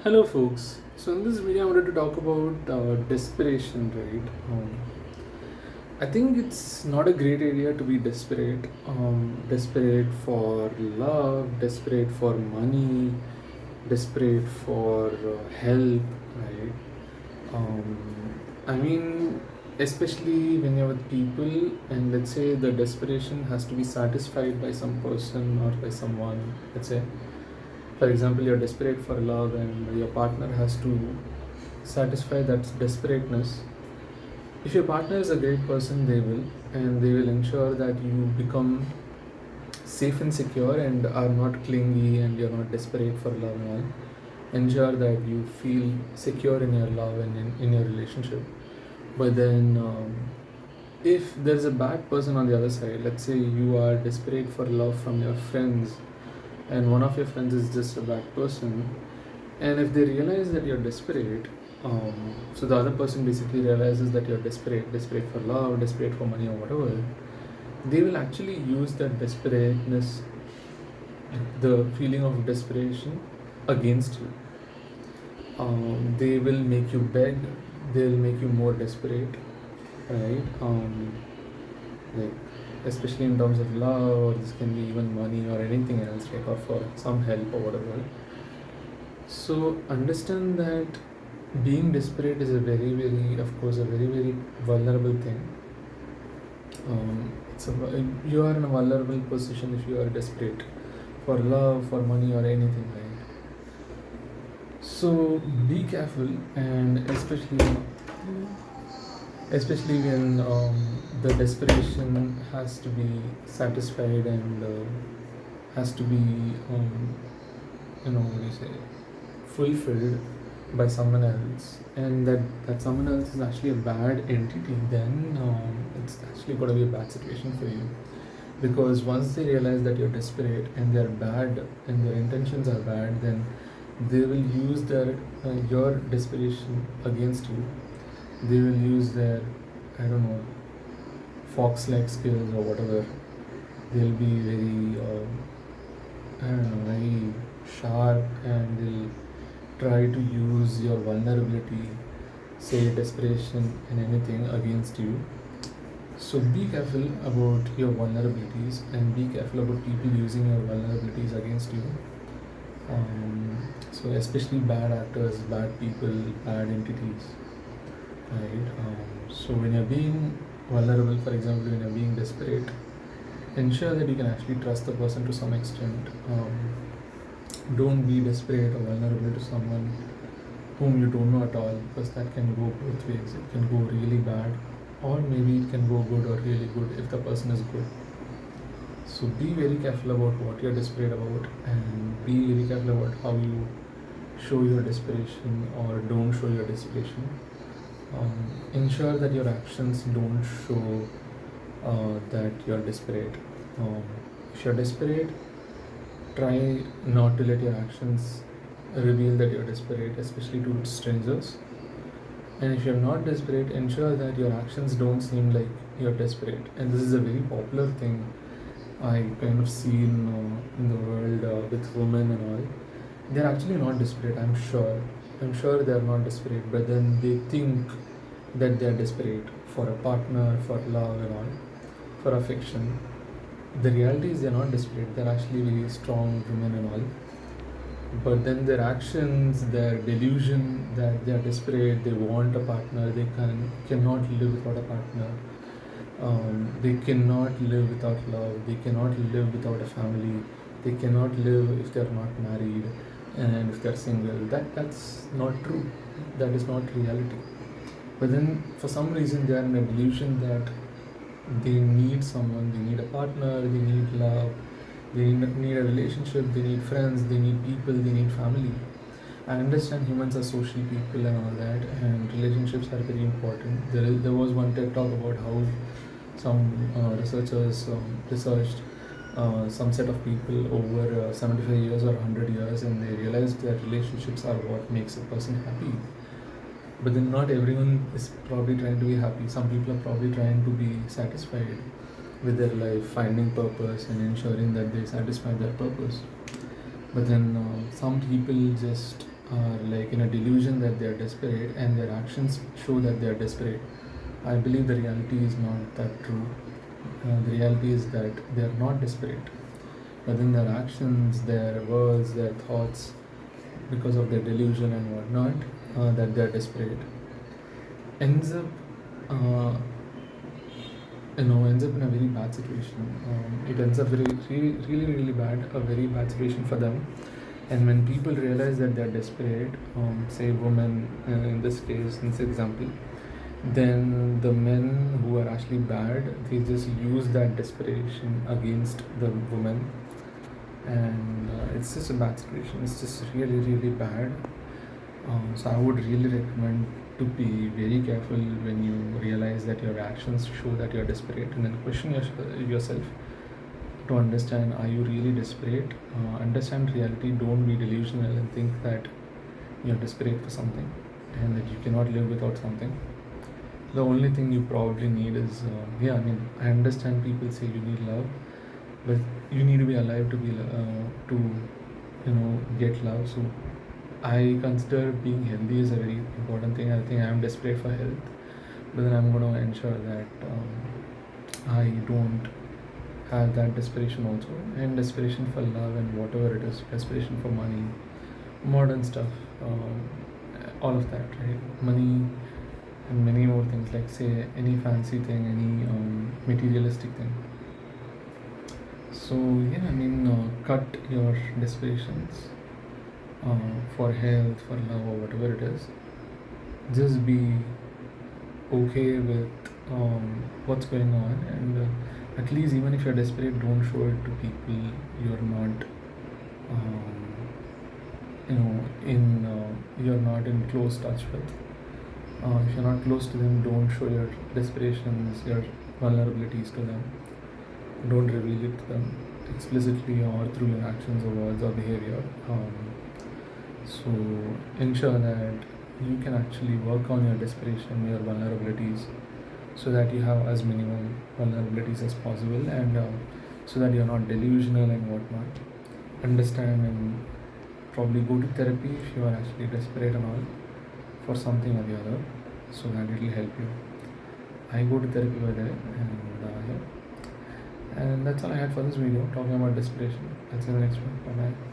Hello, folks. So, in this video, I wanted to talk about desperation, right? I think it's not a great idea to be desperate. Desperate for love, desperate for money, desperate for help, right? I mean, especially when you're with people, and let's say the desperation has to be satisfied by some person or by someone, let's say for example, you're desperate for love and your partner has to satisfy that desperateness. If your partner is a great person, they will, and they will ensure that you become safe and secure and are not clingy and you're not desperate for love and all. Ensure that you feel secure in your love and in your relationship. But then, if there's a bad person on the other side, let's say you are desperate for love from your friends and one of your friends is just a bad person, and if they realize that you're desperate, so the other person basically realizes that you're desperate for love, desperate for money or whatever, they will actually use that desperateness, the feeling of desperation, against you. They will make you beg, they'll make you more desperate, right? Like especially in terms of love, or this can be even money or anything else, like or for some help or whatever. So understand that being desperate is a very, very, of course, a very, very vulnerable thing. You are in a vulnerable position if you are desperate for love, for money, or anything, right? So be careful, and especially when the desperation has to be satisfied and has to be what do you say, fulfilled by someone else, and that someone else is actually a bad entity, then it's actually going to be a bad situation for you, because once they realize that you're desperate and they're bad and their intentions are bad, then they will use their your desperation against you. They will use their, I don't know, fox like skills or whatever. They'll be very I don't know, very sharp, and they'll try to use your vulnerability, say desperation and anything, against you. So be careful about your vulnerabilities and be careful about people using your vulnerabilities against you. So especially bad actors, bad people, bad entities, right? So when you're being vulnerable, for example, when you're being desperate, ensure that you can actually trust the person to some extent. Don't be desperate or vulnerable to someone whom you don't know at all, because that can go both ways. It can go really bad, or maybe it can go good or really good if the person is good. So be very careful about what you're desperate about, and be very careful about how you show your desperation or don't show your desperation. Ensure that your actions don't show that you're desperate. If you're desperate, try not to let your actions reveal that you're desperate, especially to strangers. And if you're not desperate, ensure that your actions don't seem like you're desperate. And this is a very popular thing I kind of see in the world with women and all. They're actually not desperate, I'm sure. I'm sure they're not desperate, but then they think that they're desperate for a partner, for love and all, for affection. The reality is they're not desperate, they're actually very strong women and all. But then their actions, their delusion that they're desperate, they want a partner, they cannot live without a partner. They cannot live without love, they cannot live without a family, they cannot live if they're not married and if they're single. That's not true. That is not reality. But then for some reason they are in a delusion that they need someone, they need a partner, they need love, they need a relationship, they need friends, they need people, they need family. I understand humans are social people and all that, and relationships are very important. There was one TED talk about how some researchers researched some set of people over 75 years or 100 years, and they realized that relationships are what makes a person happy. But then not everyone is probably trying to be happy. Some people are probably trying to be satisfied with their life, finding purpose and ensuring that they satisfy their purpose. But then some people just are like in a delusion that they are desperate and their actions show that they are desperate, I believe the reality is not that true. The reality is that they are not desperate, but in their actions, their words, their thoughts, because of their delusion and whatnot, that they are desperate, ends up, uh, ends up in a very bad situation. It ends up really bad, a very bad situation for them. And when people realize that they're desperate, say women in this case, in this example, then the men who are actually bad, they just use that desperation against the woman, and it's just a bad situation. It's just really bad. So I would really recommend to be very careful when you realize that your actions show that you're desperate, and then question yourself to understand, are you really desperate? Understand reality, don't be delusional and think that you're desperate for something and that you cannot live without something. The only thing you probably need is, yeah, I mean, I understand people say you need love, but you need to be alive to to get love. So I consider being healthy is a very important thing. I think I am desperate for health, but then I'm going to ensure that I don't have that desperation also, and desperation for love and whatever it is, desperation for money, modern stuff, all of that, right? Money and many more things, like say any fancy thing, any materialistic thing. So yeah, I mean, cut your desperations for health, for love, or whatever it is. Just be okay with what's going on, and at least even if you're desperate, don't show it to people you're not, um, you're not in close touch with. If you're not close to them, don't show your desperations, your vulnerabilities to them. Don't reveal it to them explicitly or through your actions or words or behavior. So ensure that you can actually work on your desperation, your vulnerabilities, so that you have as minimum vulnerabilities as possible, and so that you're not delusional and whatnot. Understand and probably go to therapy if you are actually desperate and all for something or the other, so that it will help you. I go to therapy by the way, and yeah. And that's all I had for this video, talking about desperation. That's in the next one. Bye bye.